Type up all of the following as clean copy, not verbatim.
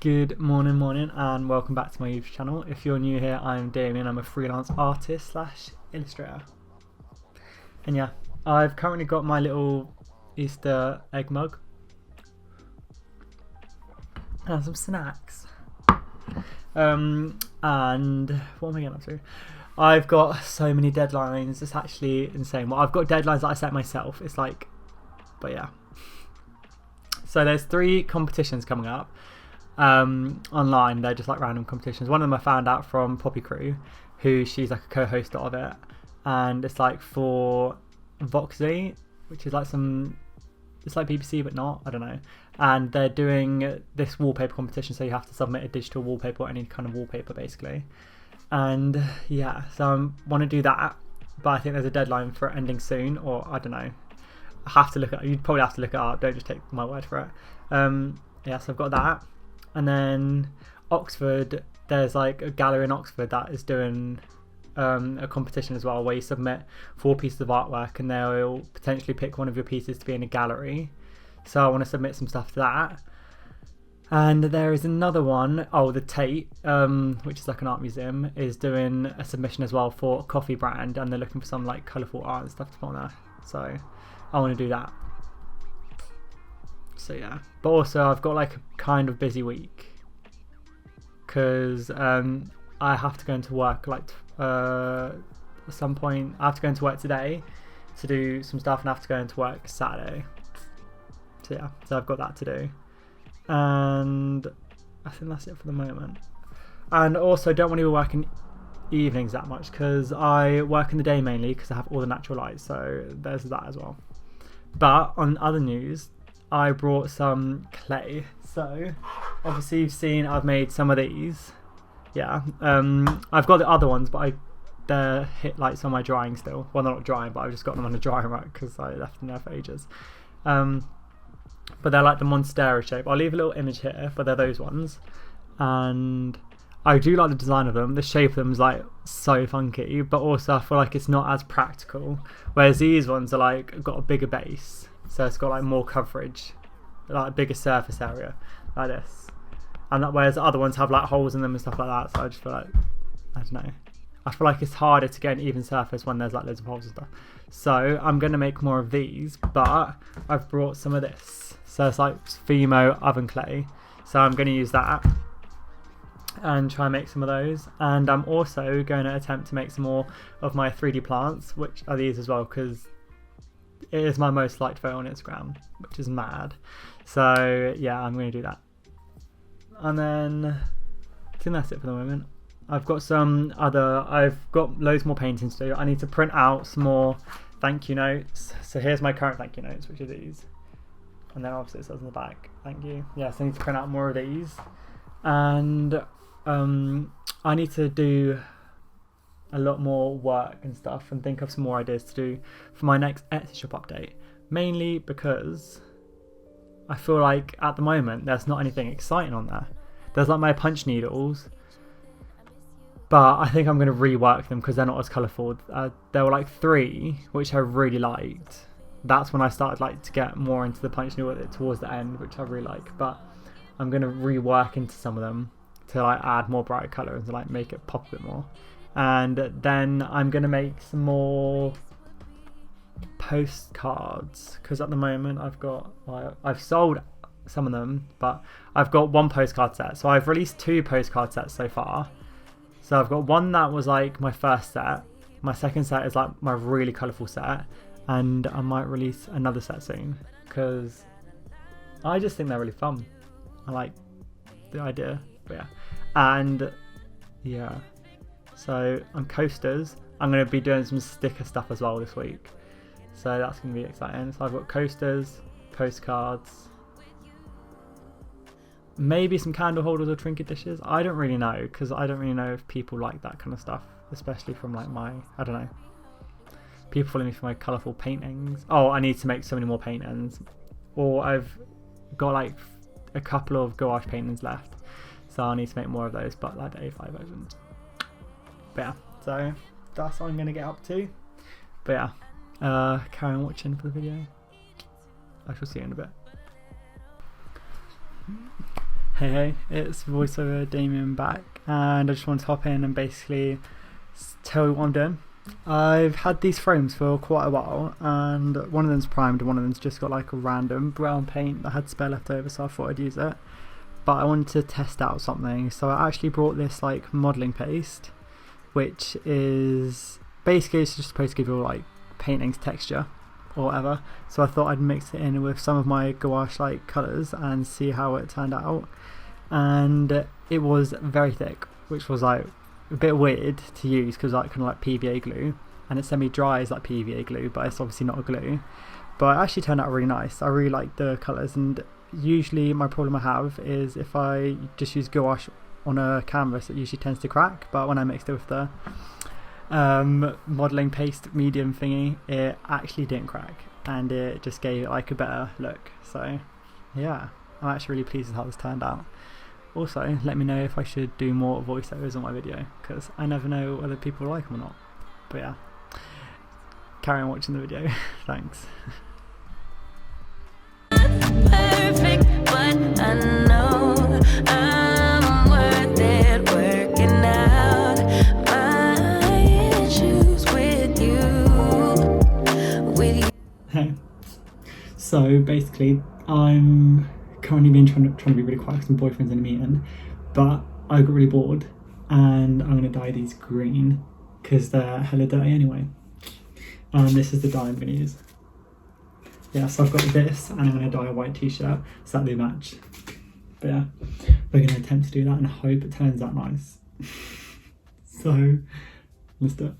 Good morning and welcome back to my YouTube channel. If you're new here, I'm Damien. I'm a freelance artist slash illustrator. And yeah, I've currently got my little Easter egg mug and some snacks. And what am I getting up to? I've got so many deadlines, it's actually insane. Well, I've got deadlines that I set myself. It's like, but yeah. So there's 3 competitions coming up. Online. They're just like random competitions. One of them I found out from Poppy Crew, who she's like a co-host of it, and it's like for Voxy, which is like it's like BBC but not, I don't know, and they're doing this wallpaper competition, so you have to submit a digital wallpaper or any kind of wallpaper basically. And yeah, so I want to do that, but I think there's a deadline for it ending soon, or I don't know, I have to look at, you'd probably have to look it up, don't just take my word for it. Yeah, so I've got that. And then Oxford, there's like a gallery in Oxford that is doing a competition as well, where you submit 4 pieces of artwork and they'll potentially pick one of your pieces to be in a gallery. So I want to submit some stuff to that. And there is another one, the Tate, which is like an art museum, is doing a submission as well for a coffee brand, and they're looking for some like colourful art and stuff to put on there. So I want to do that. So yeah, but also I've got like a kind of busy week because I have to go into work like at some point. I have to go into work today to do some stuff, and I have to go into work Saturday. So yeah, so I've got that to do, and I think that's it for the moment. And also don't want to be working evenings that much because I work in the day mainly because I have all the natural light, so there's that as well. But on other news, I brought some clay. So obviously you've seen I've made some of these. Yeah, I've got the other ones, but they're hit lights on my drying still. Well, they're not drying, but I've just got them on a drying rack because I left them there for ages. But they're like the Monstera shape. I'll leave a little image here, but they're those ones. And I do like the design of them. The shape of them is like so funky, but also I feel like it's not as practical. Whereas these ones are like got a bigger base. So it's got like more coverage, like a bigger surface area, like this. And that, whereas the other ones have like holes in them and stuff like that. So I just feel like, I don't know. I feel like it's harder to get an even surface when there's like loads of holes and stuff. So I'm going to make more of these, but I've brought some of this. So it's like Fimo oven clay. So I'm going to use that and try and make some of those. And I'm also going to attempt to make some more of my 3D plants, which are these as well, because it is my most liked photo on Instagram, which is mad. So yeah, I'm going to do that. And then I think that's it for the moment. I've got loads more paintings to do. I need to print out some more thank you notes. So here's my current thank you notes, which are these. And then obviously it says on the back, thank you. Yeah, so I need to print out more of these. And I need to do a lot more work and stuff and think of some more ideas to do for my next Etsy shop update, mainly because I feel like at the moment there's not anything exciting on there. There's like my punch needles, but I think I'm going to rework them because they're not as colourful. There were like 3 which I really liked. That's when I started like to get more into the punch needle towards the end, which I really like, but I'm going to rework into some of them to like add more bright colour and to like make it pop a bit more. And then I'm going to make some more postcards because at the moment I've sold some of them, but I've got 1 postcard set. So I've released 2 postcard sets so far. So I've got one that was like my first set. My second set is like my really colourful set, and I might release another set soon because I just think they're really fun. I like the idea, but yeah. And yeah, so on coasters, I'm going to be doing some sticker stuff as well this week. So that's going to be exciting. So I've got coasters, postcards, maybe some candle holders or trinket dishes. I don't really know, because I don't really know if people like that kind of stuff, especially from like I don't know, people follow me for my colourful paintings. Oh, I need to make so many more paintings. Or I've got like a couple of gouache paintings left. So I need to make more of those, but like the A5 versions. But yeah, so that's what I'm going to get up to. But yeah, carry on watching for the video. I shall see you in a bit. Hey, it's voiceover Damien back, and I just want to hop in and basically tell you what I'm doing. I've had these frames for quite a while, and one of them's primed and one of them's just got like a random brown paint that I had spare left over, so I thought I'd use it. But I wanted to test out something, so I actually brought this like modelling paste, which is basically it's just supposed to give you like painting's texture or whatever. So I thought I'd mix it in with some of my gouache like colours and see how it turned out. And it was very thick, which was like a bit weird to use because like kind of like PVA glue, and it's semi-dry as like PVA glue, but it's obviously not a glue. But it actually turned out really nice. I really like the colours, and usually my problem I have is if I just use gouache on a canvas, it usually tends to crack. But when I mixed it with the modelling paste medium thingy, it actually didn't crack, and it just gave it like a better look. So yeah, I'm actually really pleased with how this turned out. Also, let me know if I should do more voiceovers on my video, because I never know whether people like them or not. But yeah, carry on watching the video. Thanks. Perfect, but I know I'm worth it, working out my issues with you. Hey, so basically I'm currently been trying to be really quiet because my boyfriend's in a meeting, but I got really bored and I'm going to dye these green because they're hella dirty anyway. This is the dye I'm going to use. Yeah, so I've got this, and I'm going to dye a white t-shirt so that they match. But yeah, we're going to attempt to do that and hope it turns out nice. So, let's do it.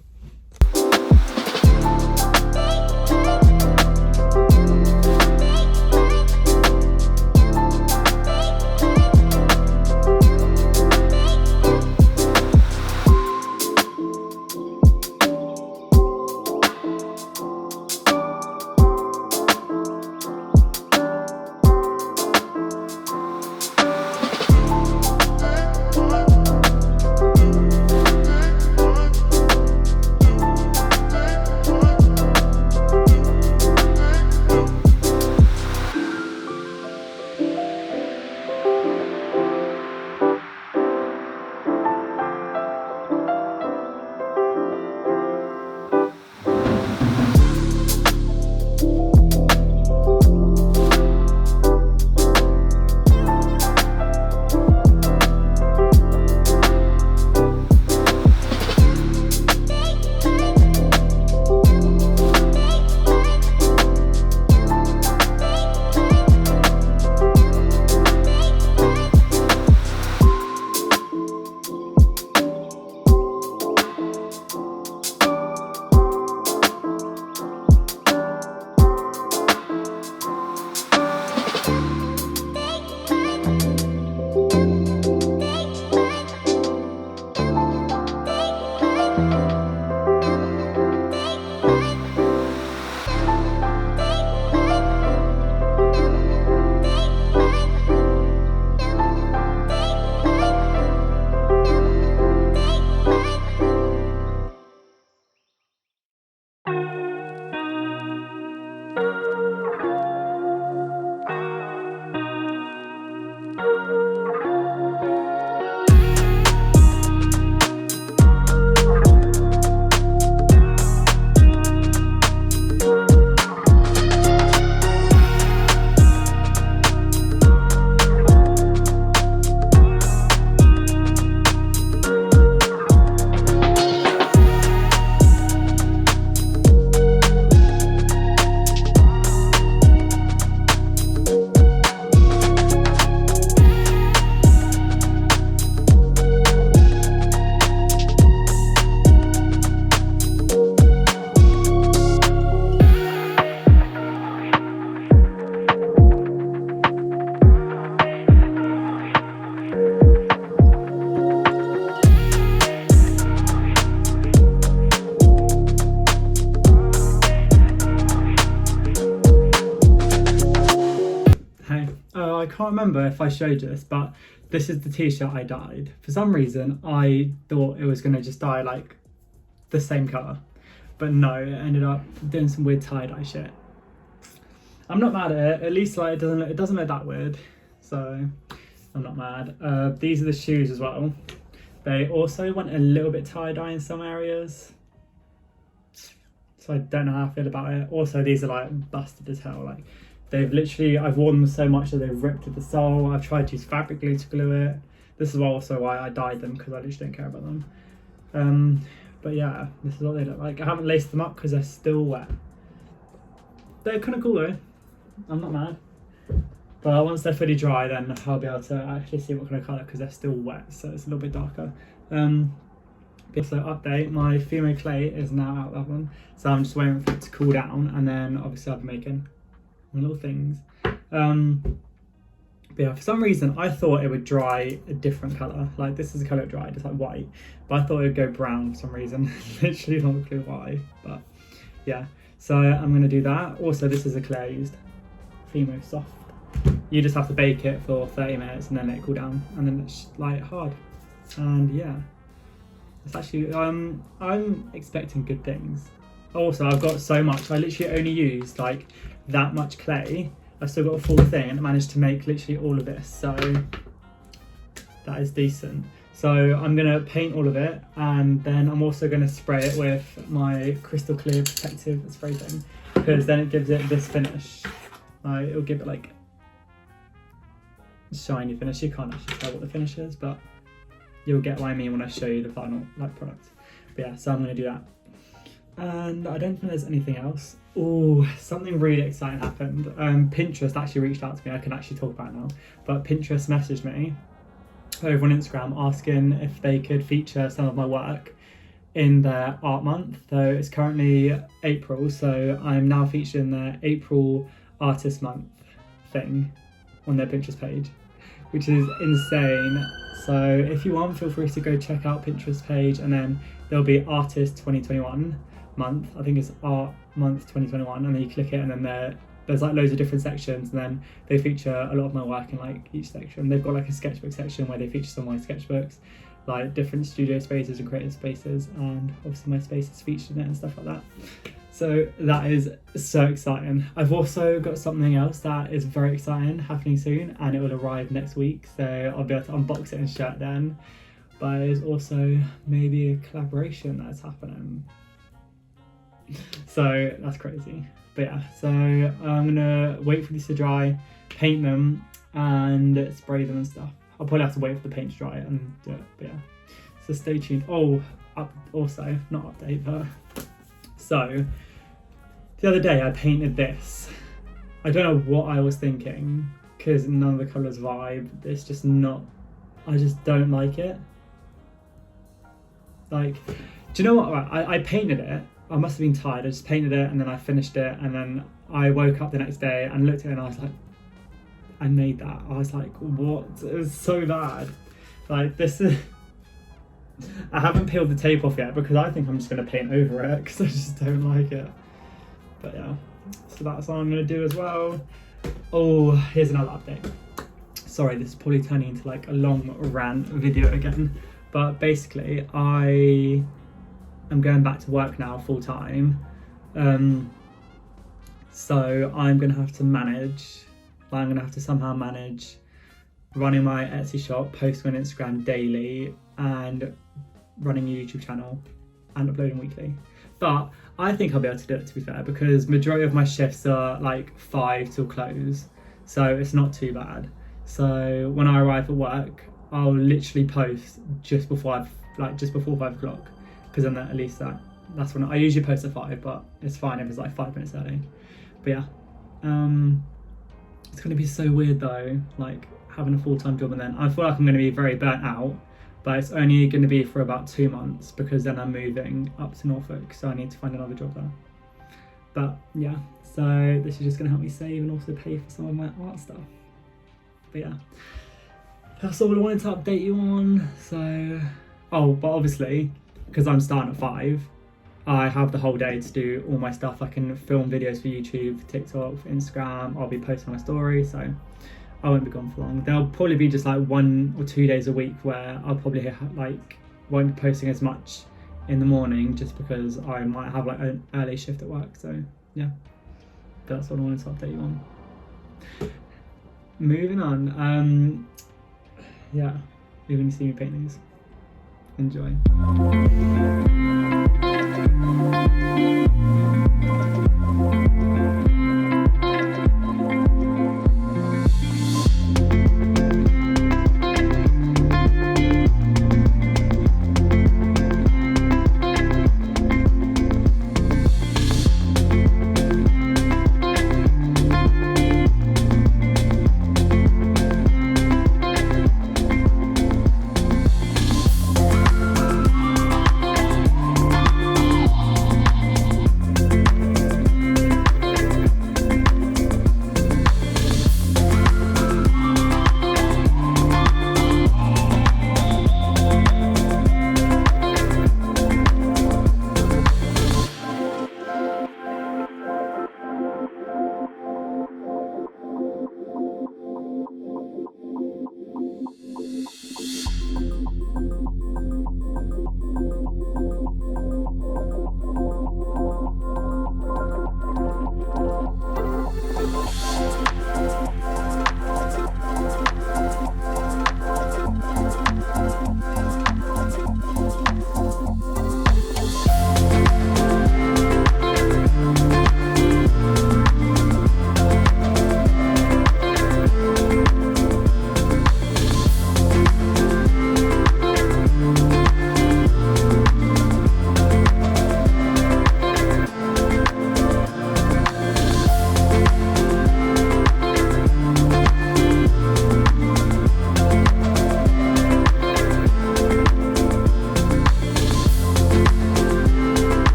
I can't remember if I showed you this, but this is the t-shirt I dyed. For some reason, I thought it was going to just dye like the same colour, but no, it ended up doing some weird tie-dye shit. I'm not mad at it. At least like it doesn't look that weird. So I'm not mad. These are the shoes as well. They also went a little bit tie-dye in some areas, so I don't know how I feel about it. Also, these are like busted as hell. Like they've literally, I've worn them so much that they've ripped at the sole. I've tried to use fabric glue to glue it. This is also why I dyed them, because I literally don't care about them. But yeah, this is what they look like. I haven't laced them up because they're still wet. They're kind of cool though. I'm not mad. But once they're fully dry, then I'll be able to actually see what kind of colour, because they're still wet, so it's a little bit darker. So update, my Fume clay is now out of the oven, so I'm just waiting for it to cool down, and then obviously I'll be making my little things. But yeah, for some reason I thought it would dry a different colour. Like this is the colour it dried, it's like white, but I thought it would go brown for some reason. Literally not a clue why, but yeah. So I'm going to do that. Also, this is a clay I used, Fume Soft. You just have to bake it for 30 minutes and then let it cool down, and then it's like hard. And yeah, it's actually I'm expecting good things. Also, I've got so much. I literally only used like that much clay. I still got a full thing and I managed to make literally all of this, so that is decent. So I'm gonna paint all of it, and then I'm also gonna spray it with my crystal clear protective spray thing, because then it gives it this finish. It'll give it like shiny finish. You can't actually tell what the finish is, but you'll get what I mean when I show you the final like product. But yeah, so I'm gonna do that. And I don't think there's anything else. Oh, something really exciting happened. Pinterest actually reached out to me. I can actually talk about it now. But Pinterest messaged me over on Instagram asking if they could feature some of my work in their art month. So it's currently April, so I'm now featured in their April Artist Month thing on their Pinterest page, which is insane. So if you want, feel free to go check out Pinterest page, and then there'll be Artist 2021 month. I think it's Art Month 2021, and then you click it, and then there's like loads of different sections, and then they feature a lot of my work in like each section. They've got like a sketchbook section where they feature some of my sketchbooks, like different studio spaces and creative spaces, and obviously my space is featured in it and stuff like that. So that is so exciting. I've also got something else that is very exciting happening soon, and it will arrive next week, so I'll be able to unbox it and show it then. But there's also maybe a collaboration that's happening. So that's crazy. But yeah, so I'm gonna wait for these to dry, paint them and spray them and stuff. I'll probably have to wait for the paint to dry and do it, but yeah. So stay tuned. Also, not update, but so the other day I painted this. I don't know what I was thinking, because none of the colours vibe. It's just not, I just don't like it. Like, do you know what? I painted it. I must have been tired. I just painted it and then I finished it, and then I woke up the next day and looked at it and I was like, I made that. I was like, what? It was so bad. Like, this is, I haven't peeled the tape off yet because I think I'm just going to paint over it because I just don't like it. But yeah, so that's what I'm going to do as well. Oh, here's another update. Sorry, this is probably turning into like a long rant video again. But basically, I am going back to work now full time. So I'm going to have to I'm going to have to somehow manage running my Etsy shop, posting on Instagram daily, and running a YouTube channel and uploading weekly. But I think I'll be able to do it, to be fair, because majority of my shifts are like 5 till close, so it's not too bad. So when I arrive at work, I'll literally post just before 5 o'clock, because then at least that's when I usually post at 5, but it's fine if it's like 5 minutes early. But yeah, it's gonna be so weird though, like having a full-time job, and then I feel like I'm gonna be very burnt out, but it's only gonna be for about 2 months because then I'm moving up to Norfolk, so I need to find another job there. But yeah, so this is just gonna help me save and also pay for some of my art stuff. But yeah, that's all I wanted to update you on. So, but obviously, because I'm starting at 5, I have the whole day to do all my stuff. I can film videos for YouTube, for TikTok, for Instagram. I'll be posting my story, so I won't be gone for long. There'll probably be just like 1 or 2 days a week where I'll probably won't be posting as much in the morning, just because I might have like an early shift at work. So yeah, that's what I wanted to update you on. Moving on. yeah, you're going to see me paint these. Enjoy.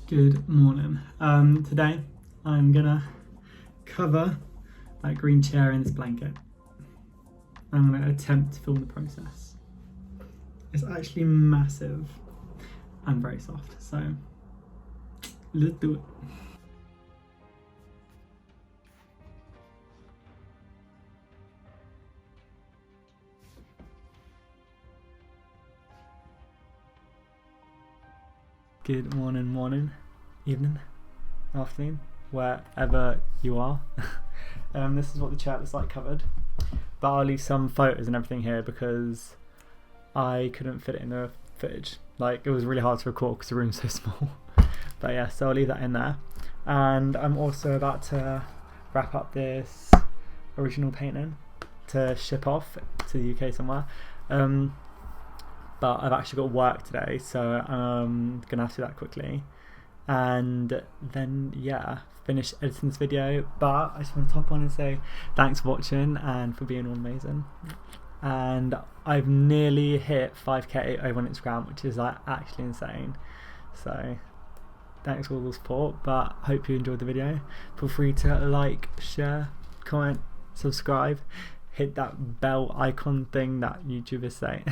Good morning. Today I'm gonna cover that green chair in this blanket. I'm gonna attempt to film the process. It's actually massive and very soft, so let's do it. Good morning, evening, afternoon, wherever you are. This is what the chair looks like covered, but I'll leave some photos and everything here because I couldn't fit it in the footage. Like, it was really hard to record because the room's so small. But yeah, so I'll leave that in there. And I'm also about to wrap up this original painting to ship off to the UK somewhere. But I've actually got work today, so I'm gonna have to do that quickly. And then, yeah, finish editing this video. But I just want to top on and say thanks for watching and for being all amazing. And I've nearly hit 5k over on Instagram, which is like actually insane. So thanks for all the support, but hope you enjoyed the video. Feel free to like, share, comment, subscribe, hit that bell icon thing that YouTubers say.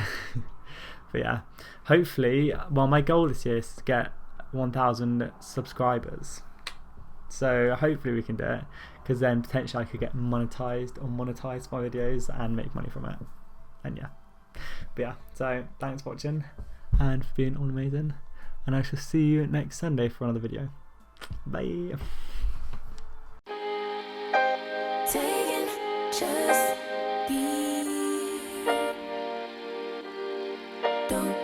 But yeah, hopefully, well, my goal this year is to get 1,000 subscribers. So hopefully we can do it, because then potentially I could get monetized or monetize my videos and make money from it. And yeah, but yeah, so thanks for watching and for being all amazing, and I shall see you next Sunday for another video. Bye. Just be. Don't